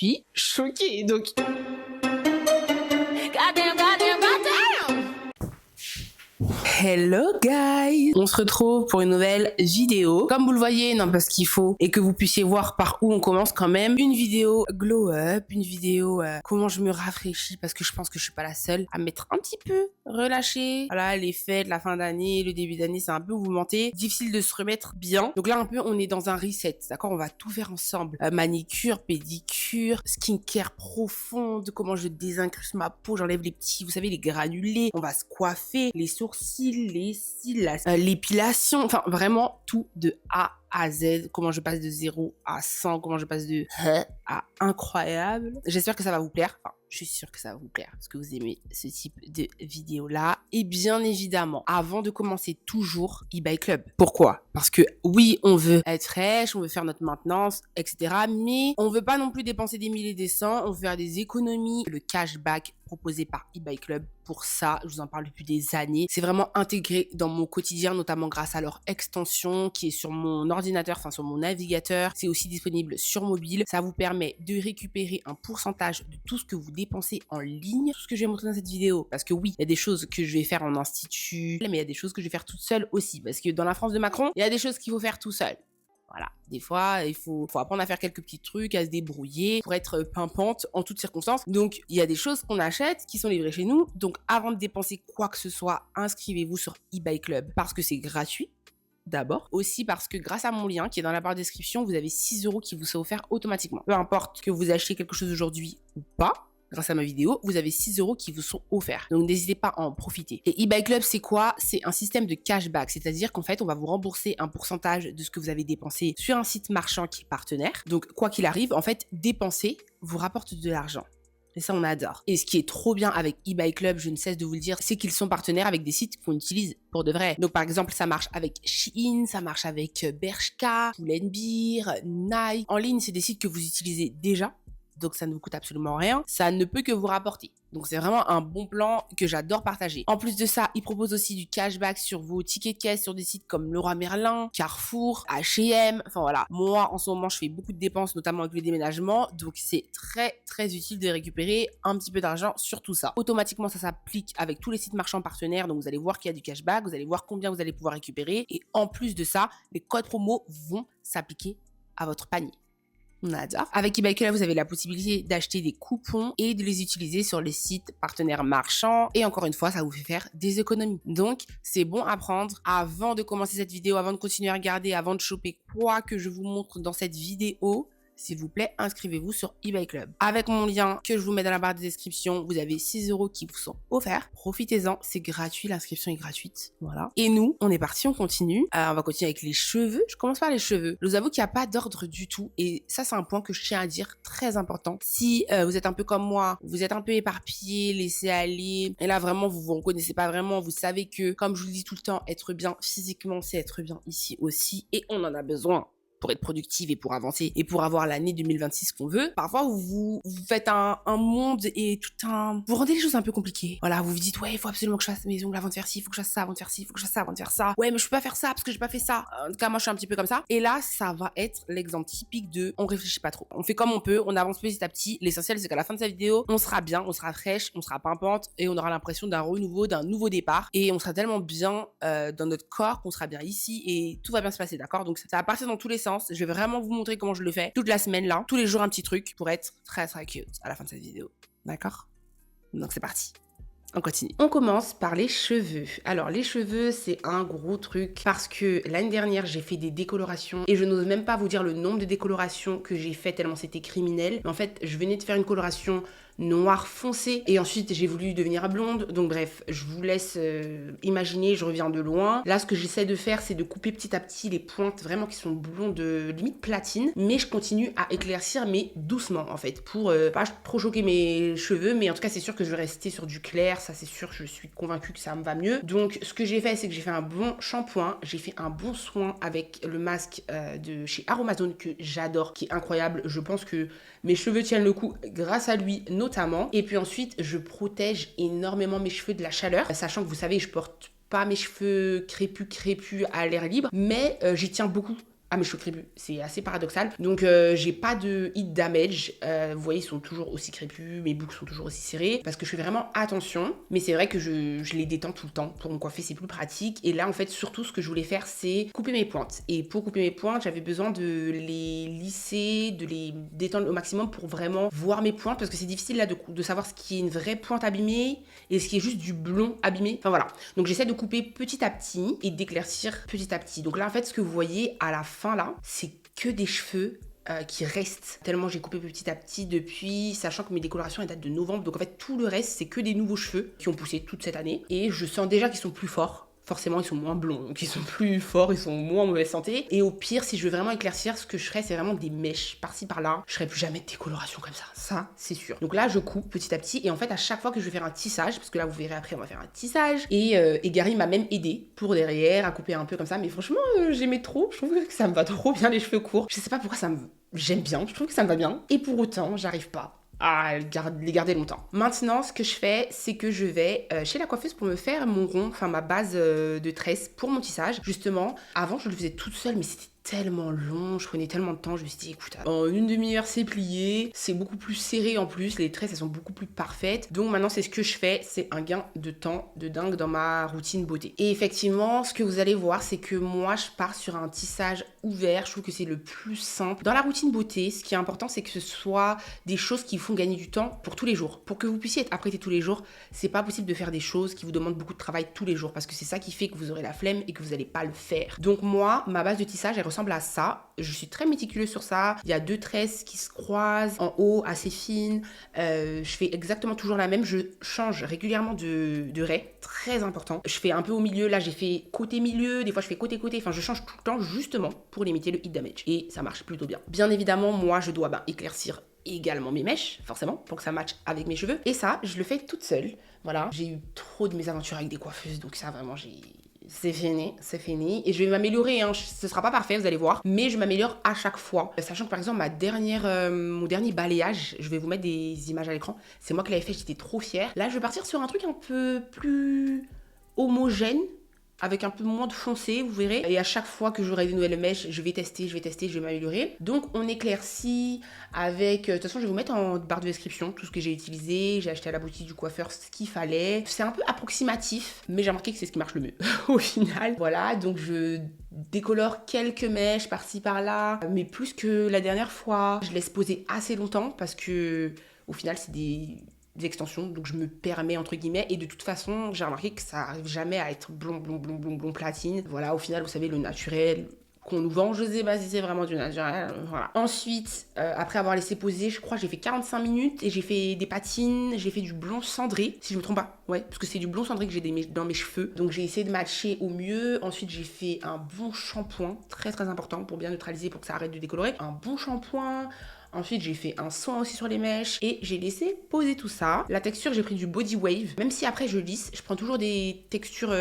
suis choquée. Donc... Hello guys! On se retrouve pour une nouvelle vidéo. Comme vous le voyez, non parce qu'il faut et que vous puissiez voir par où on commence quand même. Une vidéo glow up, une vidéo comment je me rafraîchis parce que je pense que je suis pas la seule à m'être un petit peu relâchée. Voilà, les fêtes, la fin d'année, le début d'année, c'est un peu mouvementé. Difficile de se remettre bien. Donc là un peu on est dans un reset, d'accord? On va tout faire ensemble. Manicure, pédicure, skincare profonde, comment je désincruste ma peau, j'enlève les petits, vous savez, les granulés. On va se coiffer, les sourcils, les cils, l'épilation, enfin vraiment tout de A à Z, comment je passe de 0 à 100, comment je passe de à incroyable. J'espère que ça va vous plaire, enfin je suis sûre que ça va vous plaire parce que vous aimez ce type de vidéo là. Et bien évidemment, avant de commencer, toujours eBay Club. Pourquoi? Parce que oui, on veut être riche, on veut faire notre maintenance, etc. Mais on veut pas non plus dépenser des milliers et des cents, on veut faire des économies. Le cashback proposé par eBay Club, pour ça, je vous en parle depuis des années. C'est vraiment intégré dans mon quotidien, notamment grâce à leur extension qui est sur mon ordinateur, enfin sur mon navigateur. C'est aussi disponible sur mobile. Ça vous permet de récupérer un pourcentage de tout ce que vous dépensez en ligne. Tout ce que je vais montrer dans cette vidéo. Parce que oui, il y a des choses que je vais faire en institut, mais il y a des choses que je vais faire toute seule aussi. Parce que dans la France de Macron, il y a des choses qu'il faut faire tout seul. Voilà, des fois, il faut apprendre à faire quelques petits trucs, à se débrouiller pour être pimpante en toutes circonstances. Donc, il y a des choses qu'on achète qui sont livrées chez nous. Donc, avant de dépenser quoi que ce soit, inscrivez-vous sur eBay Club parce que c'est gratuit. D'abord, aussi parce que grâce à mon lien qui est dans la barre de description, vous avez 6 € qui vous sont offerts automatiquement. Peu importe que vous achetiez quelque chose aujourd'hui ou pas, grâce à ma vidéo, vous avez 6 € qui vous sont offerts. Donc, n'hésitez pas à en profiter. Et eBay Club, c'est quoi? C'est un système de cashback. C'est-à-dire qu'en fait, on va vous rembourser un pourcentage de ce que vous avez dépensé sur un site marchand qui est partenaire. Donc, quoi qu'il arrive, en fait, dépenser vous rapporte de l'argent. Et ça, on adore. Et ce qui est trop bien avec eBay Club, je ne cesse de vous le dire, c'est qu'ils sont partenaires avec des sites qu'on utilise pour de vrai. Donc, par exemple, ça marche avec Shein, ça marche avec Bershka, Pull&Bear, Nike. En ligne, c'est des sites que vous utilisez déjà. Donc ça ne vous coûte absolument rien, ça ne peut que vous rapporter. Donc c'est vraiment un bon plan que j'adore partager. En plus de ça, ils proposent aussi du cashback sur vos tickets de caisse sur des sites comme Leroy Merlin, Carrefour, H&M, enfin voilà. Moi, en ce moment, je fais beaucoup de dépenses, notamment avec le déménagement, donc c'est très très utile de récupérer un petit peu d'argent sur tout ça. Automatiquement, ça s'applique avec tous les sites marchands partenaires, donc vous allez voir qu'il y a du cashback, vous allez voir combien vous allez pouvoir récupérer, et en plus de ça, les codes promo vont s'appliquer à votre panier. On adore. Avec eBay Club, vous avez la possibilité d'acheter des coupons et de les utiliser sur les sites partenaires marchands. Et encore une fois, ça vous fait faire des économies. Donc, c'est bon à prendre. Avant de commencer cette vidéo, avant de continuer à regarder, avant de choper quoi que je vous montre dans cette vidéo, s'il vous plaît, inscrivez-vous sur eBay Club. Avec mon lien que je vous mets dans la barre de description, vous avez 6 € qui vous sont offerts. Profitez-en, c'est gratuit, l'inscription est gratuite. Voilà. Et nous, on est parti, on continue. On va continuer avec les cheveux. Je commence par les cheveux. Je vous avoue qu'il n'y a pas d'ordre du tout. Et ça, c'est un point que je tiens à dire, très important. Si vous êtes un peu comme moi, vous êtes un peu éparpillé, laissez aller. Et là, vraiment, vous vous reconnaissez pas vraiment. Vous savez que, comme je vous le dis tout le temps, être bien physiquement, c'est être bien ici aussi. Et on en a besoin pour être productive et pour avancer et pour avoir l'année 2026 qu'on veut. Parfois, vous faites un monde et vous rendez les choses un peu compliquées. Voilà, vous vous dites, ouais, il faut absolument que je fasse mes ongles avant de faire ci, il faut que je fasse ça avant de faire ci, il faut que je fasse ça avant de faire ça. Ouais, mais je peux pas faire ça parce que j'ai pas fait ça. En tout cas, moi, je suis un petit peu comme ça. Et là, ça va être l'exemple typique de on réfléchit pas trop. On fait comme on peut, on avance petit à petit. L'essentiel, c'est qu'à la fin de cette vidéo, on sera bien, on sera fraîche, on sera pimpante et on aura l'impression d'un renouveau, d'un nouveau départ. Et on sera tellement bien dans notre corps qu'on sera bien ici et tout va bien se passer, d'accord? Donc, ça va partir dans tous les sens. Je vais vraiment vous montrer comment je le fais toute la semaine là, tous les jours un petit truc pour être très très cute à la fin de cette vidéo. D'accord? Donc c'est parti. On continue. On commence par les cheveux. Alors les cheveux, c'est un gros truc parce que l'année dernière, j'ai fait des décolorations et je n'ose même pas vous dire le nombre de décolorations que j'ai fait tellement c'était criminel. Mais en fait, je venais de faire une coloration noir foncé et ensuite j'ai voulu devenir blonde. Donc bref, je vous laisse imaginer, je reviens de loin. Là, ce que j'essaie de faire, c'est de couper petit à petit les pointes vraiment qui sont blondes, limite platine. Mais je continue à éclaircir, mais doucement en fait, pour pas trop choquer mes cheveux. Mais en tout cas, c'est sûr que je vais rester sur du clair. Ça, c'est sûr, je suis convaincue que ça me va mieux. Donc, ce que j'ai fait, c'est que j'ai fait un bon shampoing. J'ai fait un bon soin avec le masque de chez Aromazone que j'adore, qui est incroyable. Je pense que mes cheveux tiennent le coup grâce à lui, notamment. Et puis ensuite, je protège énormément mes cheveux de la chaleur, sachant que vous savez, je porte pas mes cheveux crépus à l'air libre, mais j'y tiens beaucoup à mes cheveux crépus. C'est assez paradoxal. Donc j'ai pas de heat damage. Vous voyez, ils sont toujours aussi crépus, mes boucles sont toujours aussi serrées parce que je fais vraiment attention. Mais c'est vrai que je les détends tout le temps. Pour me coiffer, c'est plus pratique. Et là, en fait, surtout ce que je voulais faire, c'est couper mes pointes. Et pour couper mes pointes, j'avais besoin de les lisser, de les détendre au maximum pour vraiment voir mes pointes parce que c'est difficile là de savoir ce qui est une vraie pointe abîmée et ce qui est juste du blond abîmé. Enfin voilà. Donc j'essaie de couper petit à petit et d'éclaircir petit à petit. Donc là, en fait, ce que vous voyez à la fin là, c'est que des cheveux qui restent, tellement j'ai coupé petit à petit depuis, sachant que mes décolorations elles datent de novembre, donc en fait tout le reste c'est que des nouveaux cheveux qui ont poussé toute cette année et je sens déjà qu'ils sont plus forts. Forcément, ils sont moins blonds, donc ils sont plus forts, ils sont moins en mauvaise santé. Et au pire, si je veux vraiment éclaircir, ce que je ferais, c'est vraiment des mèches par-ci par-là. Je ferais plus jamais de décoloration comme ça c'est sûr. Donc là, je coupe petit à petit, et en fait, à chaque fois que je vais faire un tissage, parce que là, vous verrez après, on va faire un tissage, et Gary m'a même aidé pour derrière, à couper un peu comme ça, mais franchement, j'aimais trop, je trouve que ça me va trop bien les cheveux courts. Je sais pas pourquoi j'aime bien, je trouve que ça me va bien, et pour autant, j'arrive pas à les garder longtemps. Maintenant, ce que je fais, c'est que je vais chez la coiffeuse pour me faire mon rond, enfin ma base de tresse pour mon tissage. Justement, avant, je le faisais toute seule, mais c'était tellement long, je prenais tellement de temps, je me suis dit, écoute, en une demi-heure, c'est plié, c'est beaucoup plus serré en plus, les tresses, elles sont beaucoup plus parfaites. Donc maintenant, c'est ce que je fais, c'est un gain de temps de dingue dans ma routine beauté. Et effectivement, ce que vous allez voir, c'est que moi, je pars sur un tissage ouvert, je trouve que c'est le plus simple. Dans la routine beauté, ce qui est important, c'est que ce soit des choses qui font gagner du temps pour tous les jours. Pour que vous puissiez être apprêté tous les jours, c'est pas possible de faire des choses qui vous demandent beaucoup de travail tous les jours, parce que c'est ça qui fait que vous aurez la flemme et que vous n'allez pas le faire. Donc moi, ma base de tissage, elle ressemble à ça. Je suis très méticuleuse sur ça. Il y a 2 tresses qui se croisent en haut, assez fines. Je fais exactement toujours la même. Je change régulièrement de raie, très important. Je fais un peu au milieu. Là, j'ai fait côté milieu. Des fois, je fais côté-côté. Enfin, je change tout le temps justement pour limiter le heat damage. Et ça marche plutôt bien. Bien évidemment, moi, je dois éclaircir également mes mèches, forcément, pour que ça matche avec mes cheveux. Et ça, je le fais toute seule. Voilà. J'ai eu trop de mésaventures avec des coiffeuses. Donc ça, vraiment, c'est fini. Et je vais m'améliorer, hein. Ce sera pas parfait, vous allez voir. Mais je m'améliore à chaque fois. Sachant que par exemple, mon dernier balayage, je vais vous mettre des images à l'écran. C'est moi qui l'avais fait, j'étais trop fière. Là, je vais partir sur un truc un peu plus homogène, avec un peu moins de foncé, vous verrez. Et à chaque fois que j'aurai des nouvelles mèches, je vais tester, je vais m'améliorer. Donc on éclaircit avec... De toute façon, je vais vous mettre en barre de description tout ce que j'ai utilisé. J'ai acheté à la boutique du coiffeur ce qu'il fallait. C'est un peu approximatif, mais j'ai remarqué que c'est ce qui marche le mieux au final. Voilà, donc je décolore quelques mèches par-ci par-là, mais plus que la dernière fois. Je laisse poser assez longtemps parce que au final, c'est des extensions, donc je me permets entre guillemets, et de toute façon j'ai remarqué que ça arrive jamais à être blond platine. Voilà, au final vous savez, le naturel qu'on nous vend, je sais pas si c'est vraiment du naturel, voilà. Ensuite, après avoir laissé poser, je crois que j'ai fait 45 minutes et j'ai fait des patines, j'ai fait du blond cendré, si je me trompe pas, ouais, parce que c'est du blond cendré que j'ai dans mes cheveux, donc j'ai essayé de matcher au mieux. Ensuite j'ai fait un bon shampoing, très très important pour bien neutraliser, pour que ça arrête de décolorer, un bon shampoing. Ensuite, j'ai fait un soin aussi sur les mèches et j'ai laissé poser tout ça. La texture, j'ai pris du Body Wave. Même si après je lisse, je prends toujours des textures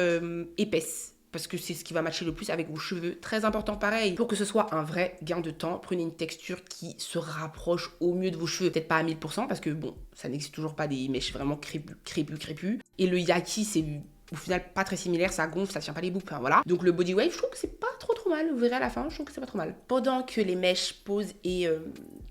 épaisses parce que c'est ce qui va matcher le plus avec vos cheveux. Très important, pareil, pour que ce soit un vrai gain de temps, prenez une texture qui se rapproche au mieux de vos cheveux. Peut-être pas à 1000% parce que bon, ça n'existe toujours pas des mèches vraiment crépus. Et le Yaki, c'est au final pas très similaire, ça gonfle, ça tient pas les boucles, enfin voilà. Donc le Body Wave, je trouve que c'est pas trop mal, vous verrez à la fin, je trouve que c'est pas trop mal. Pendant que les mèches posent et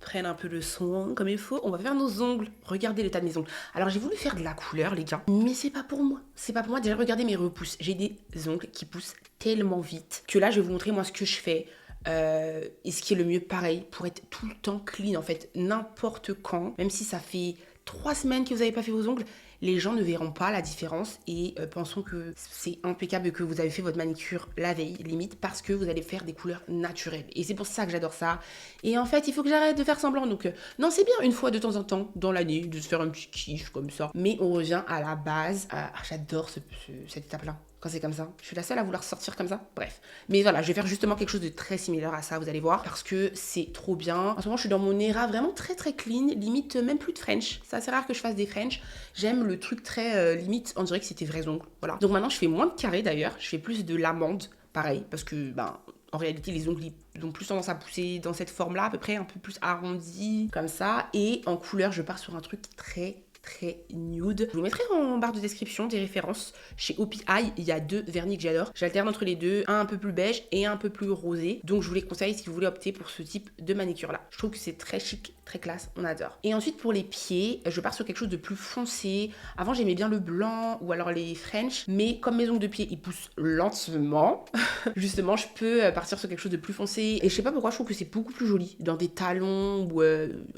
prennent un peu le soin comme il faut, on va faire nos ongles. Regardez l'état de mes ongles. Alors j'ai voulu faire de la couleur les gars, mais c'est pas pour moi. C'est pas pour moi, déjà regardez mes repousses. J'ai des ongles qui poussent tellement vite que là je vais vous montrer moi ce que je fais. Et ce qui est le mieux, pareil, pour être tout le temps clean en fait, n'importe quand, même si ça fait 3 semaines que vous n'avez pas fait vos ongles, les gens ne verront pas la différence et penseront que c'est impeccable, que vous avez fait votre manicure la veille, limite, parce que vous allez faire des couleurs naturelles. Et c'est pour ça que j'adore ça. Et en fait, il faut que j'arrête de faire semblant. Donc, non, c'est bien une fois de temps en temps, dans l'année, de se faire un petit kiff comme ça. Mais on revient à la base. J'adore cette étape-là. Quand c'est comme ça, je suis la seule à vouloir sortir comme ça. Bref. Mais voilà, je vais faire justement quelque chose de très similaire à ça, vous allez voir, parce que c'est trop bien. En ce moment, je suis dans mon era vraiment très très clean, limite même plus de French. C'est assez rare que je fasse des French. J'aime le truc très limite, on dirait que c'était vrais ongles. Voilà. Donc maintenant, je fais moins de carrés d'ailleurs, je fais plus de l'amande, pareil, parce que en réalité, les ongles ils ont plus tendance à pousser dans cette forme-là, à peu près un peu plus arrondi, comme ça. Et en couleur, je pars sur un truc très très nude. Je vous mettrai en barre de description des références. Chez OPI, il y a 2 vernis que j'adore. J'alterne entre les deux, un peu plus beige et un peu plus rosé. Donc je vous les conseille si vous voulez opter pour ce type de manicure là. Je trouve que c'est très chic, très classe, on adore. Et ensuite pour les pieds, je pars sur quelque chose de plus foncé. Avant j'aimais bien le blanc ou alors les French, mais comme mes ongles de pied ils poussent lentement, justement je peux partir sur quelque chose de plus foncé. Et je sais pas pourquoi, je trouve que c'est beaucoup plus joli dans des talons ou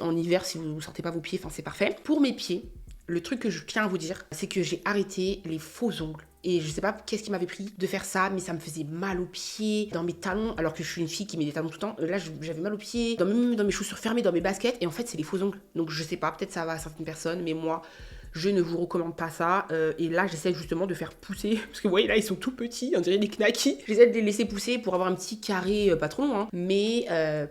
en hiver si vous sortez pas vos pieds, enfin c'est parfait. Pour mes pieds, le truc que je tiens à vous dire, c'est que j'ai arrêté les faux ongles. Et je sais pas qu'est-ce qui m'avait pris de faire ça, mais ça me faisait mal aux pieds, dans mes talons, alors que je suis une fille qui met des talons tout le temps. Là, j'avais mal aux pieds, même dans mes chaussures fermées, dans mes baskets, et en fait, c'est les faux ongles. Donc je sais pas, peut-être ça va à certaines personnes, mais moi, je ne vous recommande pas ça. Et là, j'essaie justement de faire pousser, parce que vous voyez, là, ils sont tout petits, on dirait des knackis. J'essaie de les laisser pousser pour avoir un petit carré, pas trop long, hein, mais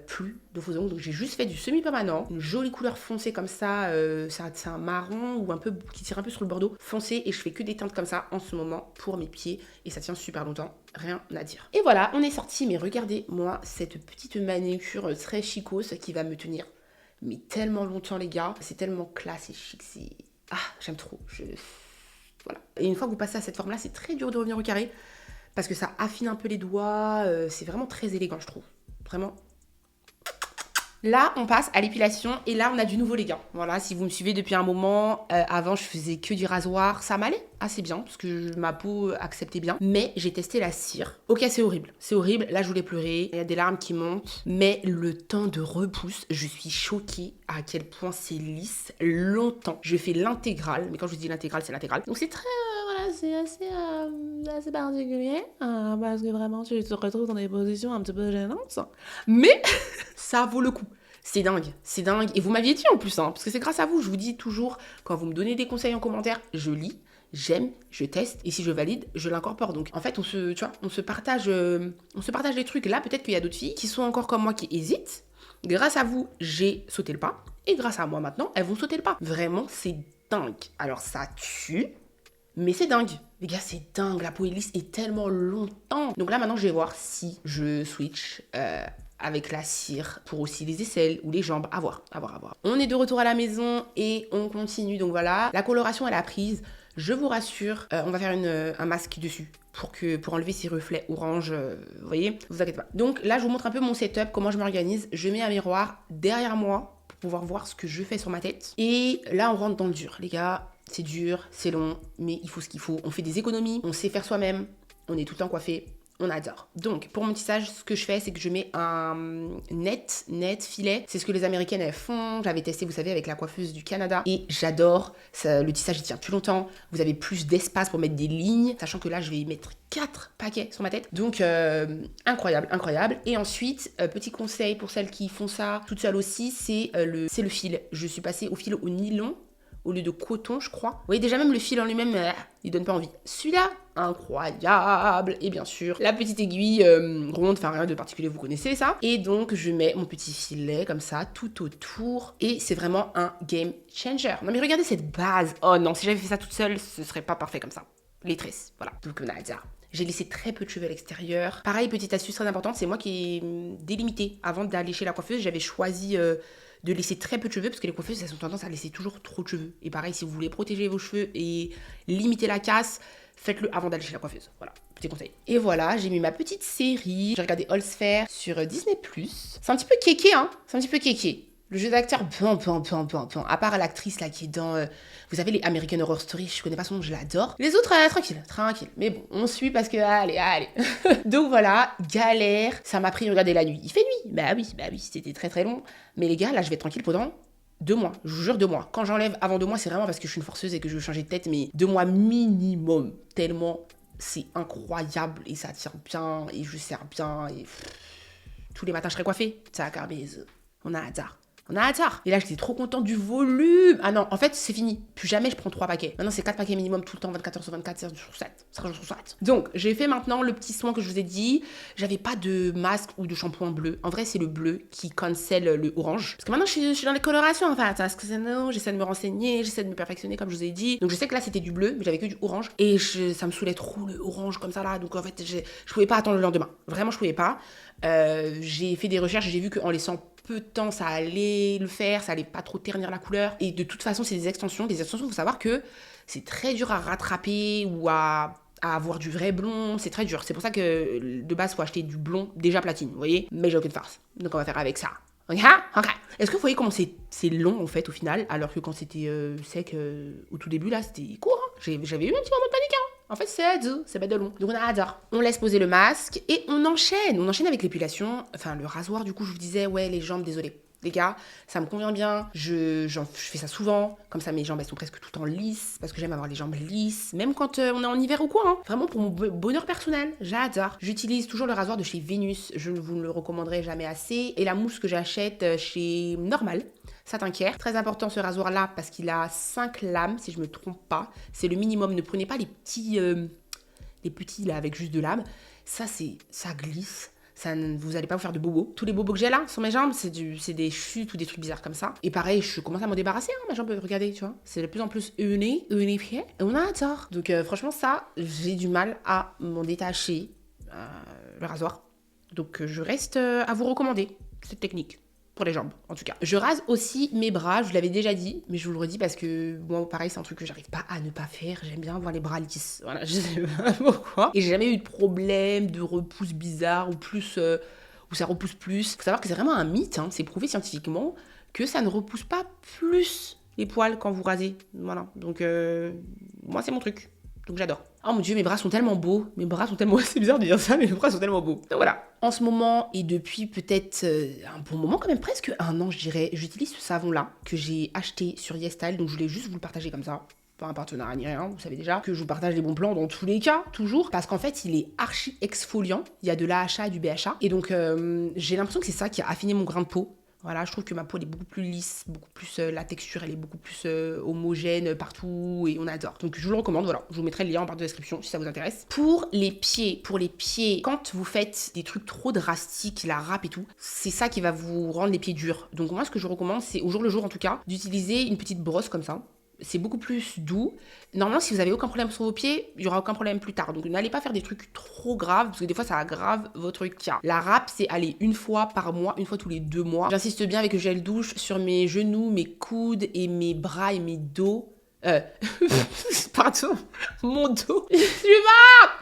plus de faux ongles. Donc j'ai juste fait du semi-permanent, une jolie couleur foncée comme ça, c'est un marron ou un peu qui tire un peu sur le bordeaux foncé, et je fais que des teintes comme ça en ce moment pour mes pieds, et ça tient super longtemps, rien à dire. Et voilà, on est sorti, mais regardez-moi cette petite manucure très chicose qui va me tenir mais tellement longtemps les gars, c'est tellement classe et chic, c'est... Ah, j'aime trop, voilà. Et une fois que vous passez à cette forme-là, c'est très dur de revenir au carré, parce que ça affine un peu les doigts, c'est vraiment très élégant je trouve, vraiment. Là, on passe à l'épilation et là, on a du nouveau les gars. Voilà, si vous me suivez depuis un moment, avant, je faisais que du rasoir. Ça m'allait assez bien parce que ma peau acceptait bien. Mais j'ai testé la cire. Ok, c'est horrible. C'est horrible. Là, je voulais pleurer. Il y a des larmes qui montent. Mais le temps de repousse, je suis choquée à quel point c'est lisse longtemps. Je fais l'intégrale. Mais quand je vous dis l'intégrale, c'est l'intégrale. Donc, c'est très... voilà, c'est assez particulier. Parce que vraiment, tu te retrouves dans des positions un petit peu gênantes. Mais... ça vaut le coup. C'est dingue, c'est dingue. Et vous m'aviez dit en plus, hein, parce que c'est grâce à vous, je vous dis toujours, quand vous me donnez des conseils en commentaire, je lis, j'aime, je teste, et si je valide, je l'incorpore. Donc en fait, on se partage les trucs. Là, peut-être qu'il y a d'autres filles qui sont encore comme moi, qui hésitent. Grâce à vous, j'ai sauté le pas. Et grâce à moi maintenant, elles vont sauter le pas. Vraiment, c'est dingue. Alors ça tue, mais c'est dingue. Les gars, c'est dingue. La peau est lisse et tellement longtemps. Donc là, maintenant, je vais voir si je switch avec la cire pour aussi les aisselles ou les jambes. À voir. On est de retour à la maison et on continue. Donc voilà, la coloration, elle a prise. Je vous rassure, on va faire un masque dessus pour enlever ces reflets orange. Vous voyez, vous inquiétez pas. Donc là, je vous montre un peu mon setup, comment je m'organise. Je mets un miroir derrière moi pour pouvoir voir ce que je fais sur ma tête. Et là, on rentre dans le dur. Les gars, c'est dur, c'est long, mais il faut ce qu'il faut. On fait des économies, on sait faire soi-même, on est tout le temps coiffé. On adore. Donc, pour mon tissage, ce que je fais, c'est que je mets un net filet. C'est ce que les Américaines, elles font. J'avais testé, vous savez, avec la coiffeuse du Canada. Et j'adore. Le tissage, il tient plus longtemps. Vous avez plus d'espace pour mettre des lignes. Sachant que là, je vais y mettre 4 paquets sur ma tête. Donc, incroyable, incroyable. Et ensuite, petit conseil pour celles qui font ça toute seule aussi, c'est le fil. Je suis passée au fil au nylon au lieu de coton, je crois. Vous voyez, déjà même le fil en lui-même, il donne pas envie. Celui-là, incroyable. Et bien sûr, la petite aiguille ronde, enfin rien de particulier, vous connaissez ça. Et donc, je mets mon petit filet comme ça, tout autour. Et c'est vraiment un game changer. Non mais regardez cette base. Oh non, si j'avais fait ça toute seule, ce serait pas parfait comme ça. Les tresses, voilà. Donc on a à dire. J'ai laissé très peu de cheveux à l'extérieur. Pareil, petite astuce très importante, c'est moi qui ai délimité. Avant d'aller chez la coiffeuse, j'avais choisi... de laisser très peu de cheveux parce que les coiffeuses elles ont tendance à laisser toujours trop de cheveux. Et pareil, si vous voulez protéger vos cheveux et limiter la casse, faites-le avant d'aller chez la coiffeuse. Voilà, petit conseil. Et voilà, j'ai mis ma petite série. J'ai regardé All Sphere sur Disney+. C'est un petit peu kéké, hein. C'est un petit peu kéké. Le jeu d'acteur, à part l'actrice là qui est dans... vous savez, les American Horror Story, je connais pas son nom, je l'adore. Les autres, tranquille. Mais bon, on suit parce que, allez. Donc voilà, galère. Ça m'a pris, regardez, la nuit. Il fait nuit. Bah oui, c'était très très long. Mais les gars, là, je vais être tranquille pendant 2 mois. Je vous jure 2 mois. Quand j'enlève avant 2 mois, c'est vraiment parce que je suis une forceuse et que je veux changer de tête. Mais 2 mois minimum. Tellement c'est incroyable et ça tire bien et je sers bien. Et tous les matins, je serai coiffée. Ça, carbise. On a hasard. Et là, j'étais trop contente du volume. Ah non, en fait, c'est fini. Plus jamais je prends 3 paquets. Maintenant, c'est 4 paquets minimum tout le temps, 24 heures sur 24, 7 jours sur 7. 5 jours sur 7. Donc, j'ai fait maintenant le petit soin que je vous ai dit. J'avais pas de masque ou de shampoing bleu. En vrai, c'est le bleu qui cancelle le orange. Parce que maintenant, je suis dans les colorations, en fait. Parce que j'essaie de me renseigner, j'essaie de me perfectionner, comme je vous ai dit. Donc, je sais que là, c'était du bleu, mais j'avais que du orange. Et ça me saoulait trop le orange comme ça, là. Donc, en fait, je pouvais pas attendre le lendemain. Vraiment, je pouvais pas. J'ai fait des recherches et j'ai vu qu'en laissant peu de temps, ça allait le faire, ça allait pas trop ternir la couleur. Et de toute façon, c'est des extensions. Des extensions, il faut savoir que c'est très dur à rattraper ou à avoir du vrai blond, c'est très dur. C'est pour ça que de base, il faut acheter du blond déjà platine, vous voyez. Mais j'ai aucune farce. Donc on va faire avec ça. Ok. Est-ce que vous voyez comment c'est long en fait au final, alors que quand c'était sec au tout début là, c'était court. Hein. J'avais eu un petit moment de panique. Hein. En fait, c'est bête de long. Donc on adore. On laisse poser le masque et on enchaîne. On enchaîne avec l'épilation. Enfin, le rasoir, du coup, je vous disais, ouais, les jambes, désolé. Les gars, ça me convient bien. Je fais ça souvent. Comme ça, mes jambes, elles sont presque tout le temps lisses. Parce que j'aime avoir les jambes lisses. Même quand on est en hiver ou quoi. Hein. Vraiment pour mon bonheur personnel. J'adore. J'utilise toujours le rasoir de chez Vénus. Je ne vous le recommanderai jamais assez. Et la mousse que j'achète chez Normal. Ça t'inquiète. Très important ce rasoir là parce qu'il a 5 lames si je me trompe pas. C'est le minimum. Ne prenez pas les petits là avec juste 2 lames. Ça glisse. Vous allez pas vous faire de bobos. Tous les bobos que j'ai là sur mes jambes, c'est des chutes ou des trucs bizarres comme ça. Et pareil, je commence à m'en débarrasser. Hein, mes jambes, regardez, tu vois. C'est de plus en plus unifié. Et on adore. Donc franchement ça, j'ai du mal à m'en détacher le rasoir. Donc je reste à vous recommander cette technique. Pour les jambes, en tout cas. Je rase aussi mes bras, je vous l'avais déjà dit, mais je vous le redis parce que, moi, pareil, c'est un truc que j'arrive pas à ne pas faire. J'aime bien avoir les bras lisses. Voilà, je sais pas pourquoi. Et j'ai jamais eu de problème de repousse bizarre ou plus, où ça repousse plus. Faut savoir que c'est vraiment un mythe, hein. C'est prouvé scientifiquement que ça ne repousse pas plus les poils quand vous rasez. Voilà. Donc, moi, c'est mon truc. Donc j'adore. Oh mon dieu, mes bras sont tellement beaux. C'est bizarre de dire ça, mais mes bras sont tellement beaux. Donc voilà. En ce moment, et depuis peut-être un bon moment, quand même presque 1 an, je dirais, j'utilise ce savon-là que j'ai acheté sur YesStyle. Donc je voulais juste vous le partager comme ça. Pas un partenariat ni rien, vous savez déjà que je vous partage les bons plans dans tous les cas, toujours. Parce qu'en fait, il est archi exfoliant. Il y a de l'AHA et du BHA. Et donc, j'ai l'impression que c'est ça qui a affiné mon grain de peau. Voilà, je trouve que ma peau elle est beaucoup plus lisse, beaucoup plus la texture elle est beaucoup plus homogène partout et on adore. Donc je vous le recommande, voilà, je vous mettrai le lien en barre de description si ça vous intéresse. Pour les pieds, quand vous faites des trucs trop drastiques, la râpe et tout, c'est ça qui va vous rendre les pieds durs. Donc moi ce que je recommande c'est au jour le jour en tout cas, d'utiliser une petite brosse comme ça. C'est beaucoup plus doux. Normalement, si vous avez aucun problème sur vos pieds, il y aura aucun problème plus tard. Donc, n'allez pas faire des trucs trop graves, parce que des fois, ça aggrave votre cas. La râpe, c'est aller 1 fois par mois, 1 fois tous les 2 mois. J'insiste bien avec le gel douche sur mes genoux, mes coudes et mes bras et mes dos. Pardon, mon dos.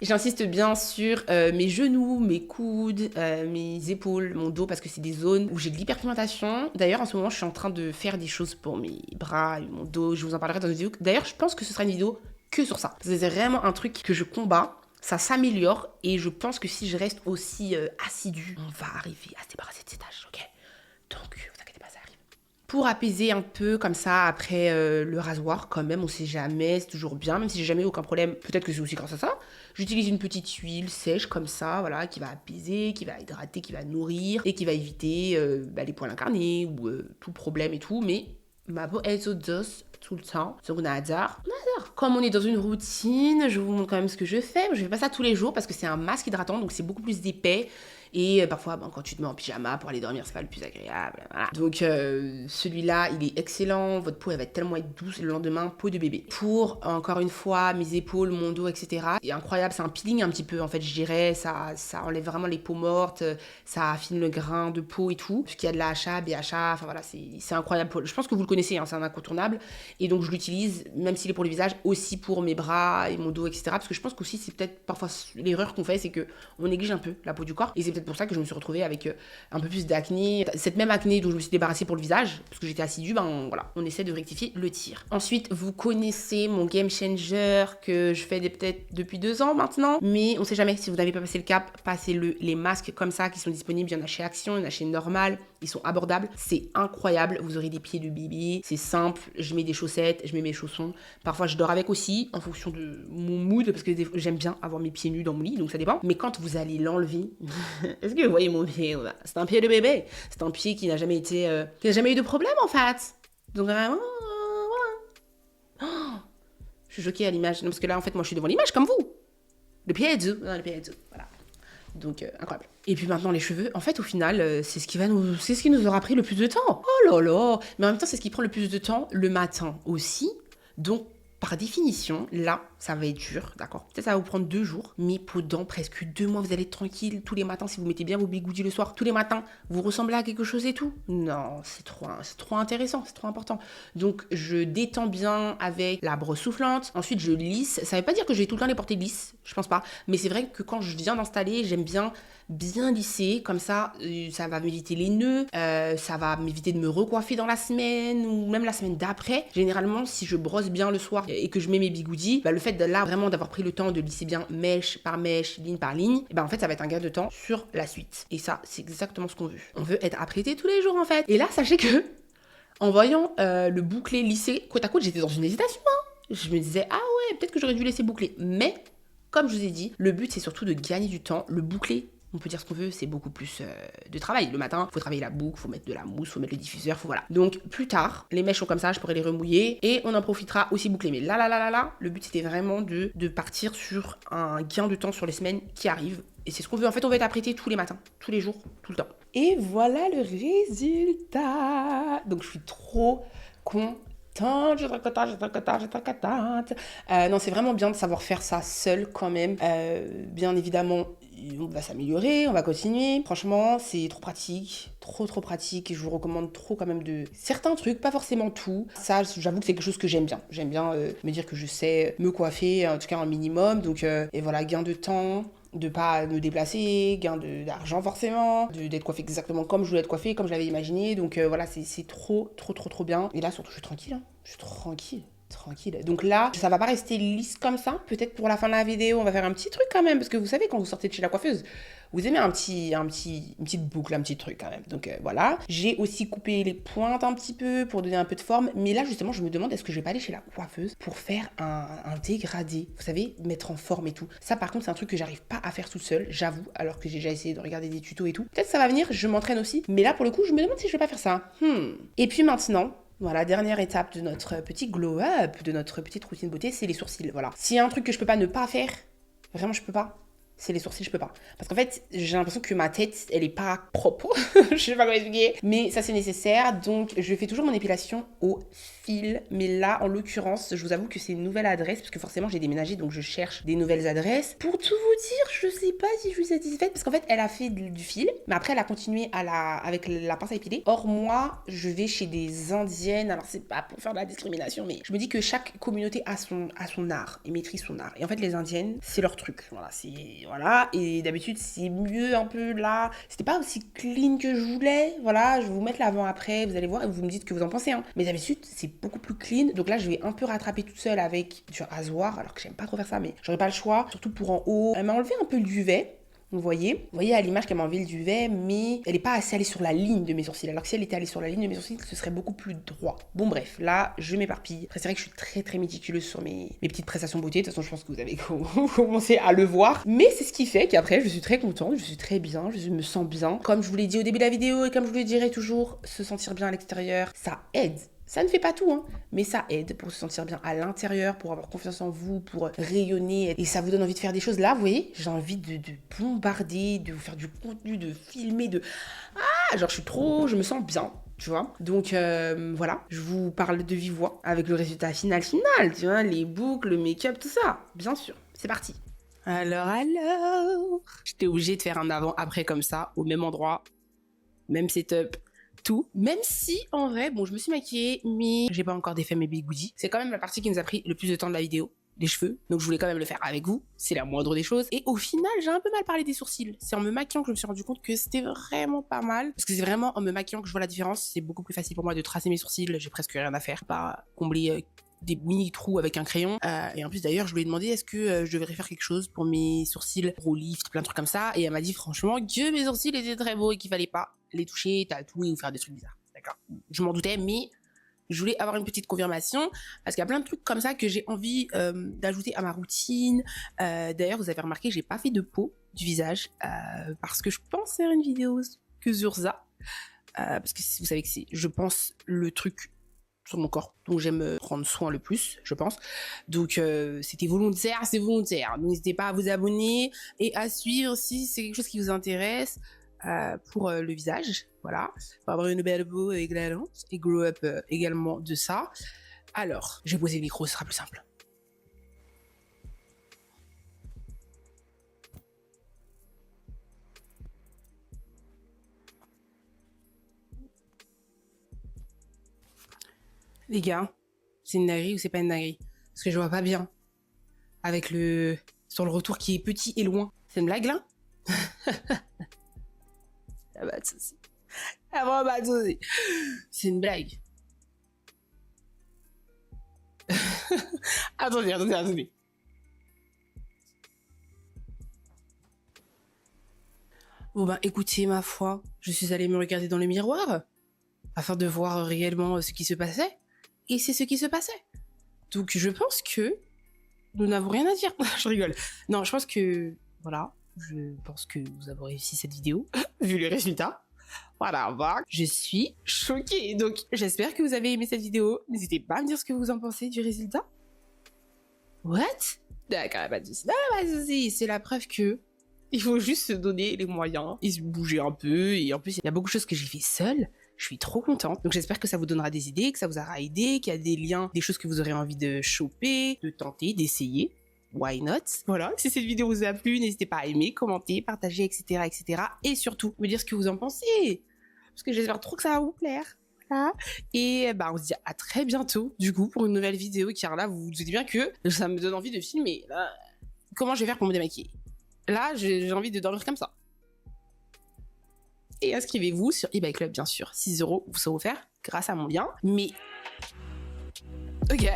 J'insiste bien sur mes genoux, mes coudes, mes épaules, mon dos parce que c'est des zones où j'ai de l'hyperpigmentation. D'ailleurs, en ce moment, je suis en train de faire des choses pour mes bras et mon dos. Je vous en parlerai dans une vidéo. D'ailleurs, je pense que ce sera une vidéo que sur ça. Parce que c'est vraiment un truc que je combats. Ça s'améliore et je pense que si je reste aussi assidue, on va arriver à se débarrasser de ces taches, ok? Donc, vous inquiétez pas, ça arrive. Pour apaiser un peu comme ça après le rasoir, quand même, on sait jamais, c'est toujours bien, même si j'ai jamais eu aucun problème, peut-être que c'est aussi grâce à ça. J'utilise une petite huile sèche comme ça, voilà, qui va apaiser, qui va hydrater, qui va nourrir et qui va éviter les poils incarnés ou tout problème et tout, mais ma peau est au dos tout le temps. Donc on adore. Comme on est dans une routine, je vous montre quand même ce que je fais. Je fais pas ça tous les jours parce que c'est un masque hydratant, donc c'est beaucoup plus épais. Et parfois, quand tu te mets en pyjama pour aller dormir, c'est pas le plus agréable. Voilà. Donc celui-là, il est excellent. Votre peau, elle va tellement être douce le lendemain, peau de bébé. Pour, encore une fois, mes épaules, mon dos, etc. C'est incroyable, c'est un peeling un petit peu, en fait, je dirais. Ça enlève vraiment les peaux mortes, ça affine le grain de peau et tout. Parce qu'il y a de l'AHA, BHA, enfin voilà, c'est incroyable. Je pense que vous le connaissez, hein, c'est un incontournable. Et donc je l'utilise, même s'il est pour le visage, aussi pour mes bras et mon dos, etc. Parce que je pense qu'aussi, c'est peut-être parfois l'erreur qu'on fait, c'est qu'on néglige un peu la peau du corps. Et c'est peut-être pour ça que je me suis retrouvée avec un peu plus d'acné. Cette même acné dont je me suis débarrassée pour le visage, parce que j'étais assidue, voilà, on essaie de rectifier le tir. Ensuite, vous connaissez mon game changer que je fais peut-être depuis 2 ans maintenant, mais on sait jamais, si vous n'avez pas passé le cap, passez-le. Les masques comme ça qui sont disponibles, il y en a chez Action, il y en a chez Normal, ils sont abordables, c'est incroyable, vous aurez des pieds de bébé, c'est simple, je mets des chaussettes, je mets mes chaussons, parfois je dors avec aussi, en fonction de mon mood, parce que j'aime bien avoir mes pieds nus dans mon lit, donc ça dépend, mais quand vous allez l'enlever, est-ce que vous voyez mon pied? C'est un pied de bébé, c'est un pied qui n'a jamais été, qui n'a jamais eu de problème en fait, donc vraiment, voilà. Oh, je suis choquée à l'image, non, parce que là en fait moi je suis devant l'image comme vous, le pied est doux, voilà. Donc incroyable. Et puis maintenant les cheveux, en fait au final c'est ce qui nous aura pris le plus de temps. Oh là là. Mais en même temps c'est ce qui prend le plus de temps le matin aussi. Donc par définition là ça va être dur, d'accord? Peut-être ça va vous prendre 2 jours, mais pendant presque 2 mois, vous allez être tranquille. Tous les matins, si vous mettez bien vos bigoudis le soir, tous les matins, vous ressemblez à quelque chose et tout. Non, c'est trop intéressant, c'est trop important. Donc, je détends bien avec la brosse soufflante. Ensuite, je lisse. Ça veut pas dire que je vais tout le temps les porter lisses, je pense pas. Mais c'est vrai que quand je viens d'installer, j'aime bien lisser, comme ça va m'éviter les nœuds, ça va m'éviter de me recoiffer dans la semaine ou même la semaine d'après. Généralement, si je brosse bien le soir et que je mets mes bigoudis, le fait de là vraiment d'avoir pris le temps de lisser bien mèche par mèche, ligne par ligne, en fait ça va être un gain de temps sur la suite. Et ça, c'est exactement ce qu'on veut. On veut être apprêté tous les jours en fait. Et là, sachez que en voyant le bouclé lissé côte à côte, j'étais dans une hésitation. Je me disais, ah ouais, peut-être que j'aurais dû laisser boucler. Mais, comme je vous ai dit, le but c'est surtout de gagner du temps. Le bouclé, on peut dire ce qu'on veut, c'est beaucoup plus de travail. Le matin, faut travailler la boucle, faut mettre de la mousse, faut mettre le diffuseur, voilà. Donc plus tard, les mèches sont comme ça, je pourrais les remouiller et on en profitera aussi boucler. Mais là, le but c'était vraiment de partir sur un gain de temps sur les semaines qui arrivent. Et c'est ce qu'on veut. En fait, on va être apprêté tous les matins, tous les jours, tout le temps. Et voilà le résultat. Donc je suis trop contente. Je suis trop contente. Non, c'est vraiment bien de savoir faire ça seul quand même. Bien évidemment, on va s'améliorer, on va continuer. Franchement, c'est trop pratique, trop pratique. Et je vous recommande trop quand même de certains trucs, pas forcément tout. Ça, j'avoue que c'est quelque chose que j'aime bien. J'aime bien me dire que je sais me coiffer, en tout cas un minimum. Donc, et voilà, gain de temps. De pas me déplacer, gain d'argent forcément, d'être coiffée exactement comme je voulais être coiffée, comme je l'avais imaginé. Donc voilà, c'est trop bien. Et là, surtout, je suis tranquille. Hein. Je suis tranquille. Donc là, ça va pas rester lisse comme ça. Peut-être pour la fin de la vidéo, on va faire un petit truc quand même. Parce que vous savez, quand vous sortez de chez la coiffeuse, vous aimez une petite boucle, un petit truc quand même. Donc voilà. J'ai aussi coupé les pointes un petit peu pour donner un peu de forme. Mais là, justement, je me demande, est-ce que je vais pas aller chez la coiffeuse pour faire un dégradé. Vous savez, mettre en forme et tout. Ça, par contre, c'est un truc que j'arrive pas à faire toute seule, j'avoue. Alors que j'ai déjà essayé de regarder des tutos et tout. Peut-être ça va venir, je m'entraîne aussi. Mais là, pour le coup, je me demande si je vais pas faire ça. Et puis maintenant... Voilà, dernière étape de notre petit glow-up, de notre petite routine beauté, c'est les sourcils. Voilà. S'il y a un truc que je peux pas ne pas faire, vraiment je peux pas, c'est les sourcils, je peux pas. Parce qu'en fait, j'ai l'impression que ma tête, elle est pas propre. Je sais pas comment expliquer. Mais ça, c'est nécessaire. Donc, je fais toujours mon épilation au fil. Mais là, en l'occurrence, je vous avoue que c'est une nouvelle adresse. Parce que forcément, j'ai déménagé. Donc, je cherche des nouvelles adresses. Pour tout vous dire, je sais pas si je suis satisfaite. Parce qu'en fait, elle a fait du fil. Mais après, elle a continué avec la pince à épiler. Or, moi, je vais chez des indiennes. Alors, c'est pas pour faire de la discrimination. Mais je me dis que chaque communauté a son art. Et maîtrise son art. Et en fait, les indiennes, c'est leur truc. Voilà, et d'habitude c'est mieux un peu là. C'était pas aussi clean que je voulais. Voilà, je vais vous mettre l'avant-après, vous allez voir et vous me dites ce que vous en pensez. Hein. Mais d'habitude c'est beaucoup plus clean. Donc là je vais un peu rattraper toute seule avec du rasoir, alors que j'aime pas trop faire ça, mais j'aurais pas le choix. Surtout pour en haut. Elle m'a enlevé un peu le duvet. Vous voyez à l'image qu'elle m'a enlevé le duvet, mais elle n'est pas assez allée sur la ligne de mes sourcils. Alors que si elle était allée sur la ligne de mes sourcils, ce serait beaucoup plus droit. Bon bref, là, je m'éparpille. Après, c'est vrai que je suis très méticuleuse sur mes petites prestations beauté. De toute façon, je pense que vous avez commencé à le voir. Mais c'est ce qui fait qu'après, je suis très contente, je suis très bien, je me sens bien. Comme je vous l'ai dit au début de la vidéo et comme je vous le dirai toujours, se sentir bien à l'extérieur, ça aide. Ça ne fait pas tout, hein, mais ça aide pour se sentir bien à l'intérieur, pour avoir confiance en vous, pour rayonner. Et ça vous donne envie de faire des choses. Là, vous voyez, j'ai envie de bombarder, de vous faire du contenu, de filmer, genre je me sens bien. Tu vois, donc voilà, je vous parle de vive voix avec le résultat final, tu vois, les boucles, le make-up, tout ça, bien sûr, c'est parti. Alors, j'étais obligée de faire un avant-après comme ça, au même endroit, même setup, tout. Même si, en vrai, bon, je me suis maquillée, mais j'ai pas encore défait mes bigoudis. C'est quand même la partie qui nous a pris le plus de temps de la vidéo. Les cheveux, donc je voulais quand même le faire avec vous, c'est la moindre des choses. Et au final, j'ai un peu mal parlé des sourcils. C'est en me maquillant que je me suis rendu compte que c'était vraiment pas mal. Parce que c'est vraiment en me maquillant que je vois la différence. C'est beaucoup plus facile pour moi de tracer mes sourcils, j'ai presque rien à faire. Pas combler des mini trous avec un crayon. Et en plus d'ailleurs, je lui ai demandé est-ce que je devrais faire quelque chose pour mes sourcils, pro lift, plein de trucs comme ça. Et elle m'a dit franchement que mes sourcils étaient très beaux et qu'il fallait pas les toucher, tatouer ou faire des trucs bizarres. D'accord. Je m'en doutais, mais je voulais avoir une petite confirmation parce qu'il y a plein de trucs comme ça que j'ai envie d'ajouter à ma routine. D'ailleurs, vous avez remarqué, j'ai pas fait de peau du visage parce que je pense faire une vidéo que sur ça. Parce que vous savez que c'est, je pense, le truc sur mon corps dont j'aime prendre soin le plus, je pense. Donc, c'était volontaire, c'est volontaire. N'hésitez pas à vous abonner et à suivre si c'est quelque chose qui vous intéresse. Pour le visage, voilà, pour avoir une belle peau éclatante et glow up également de ça. Alors, je vais poser le micro, ce sera plus simple. Les gars, c'est une dinguerie ou c'est pas une dinguerie? Parce que je vois pas bien. Avec le... Sur le retour qui est petit et loin. C'est une blague, là? Ah bah, de soucis. Ah bah, pas de soucis. C'est une blague. Attendez. Bon bah écoutez, ma foi, je suis allée me regarder dans le miroir afin de voir réellement ce qui se passait. Et c'est ce qui se passait. Donc je pense que nous n'avons rien à dire. Je rigole. Non, je pense que... Voilà. Je pense que vous avez réussi cette vidéo, vu les résultats. Voilà, je suis choquée. Donc j'espère que vous avez aimé cette vidéo. N'hésitez pas à me dire ce que vous en pensez du résultat. What? D'accord, pas de soucis. Non, pas de soucis. C'est la preuve que il faut juste se donner les moyens et se bouger un peu. Et en plus, il y a beaucoup de choses que j'ai fait seule. Je suis trop contente. Donc j'espère que ça vous donnera des idées, que ça vous aura aidé, qu'il y a des liens, des choses que vous aurez envie de choper, de tenter, d'essayer. Why not? Voilà, si cette vidéo vous a plu, n'hésitez pas à aimer, commenter, partager, etc., etc. Et surtout, me dire ce que vous en pensez. Parce que j'espère trop que ça va vous plaire. Voilà. Et bah, on se dit à très bientôt, du coup, pour une nouvelle vidéo. Car là, vous vous doutez bien que ça me donne envie de filmer. Là, comment je vais faire pour me démaquiller? Là, j'ai envie de dormir comme ça. Et inscrivez-vous sur eBay Club, bien sûr. 6 € vous seront offerts grâce à mon lien. Mais... Ok.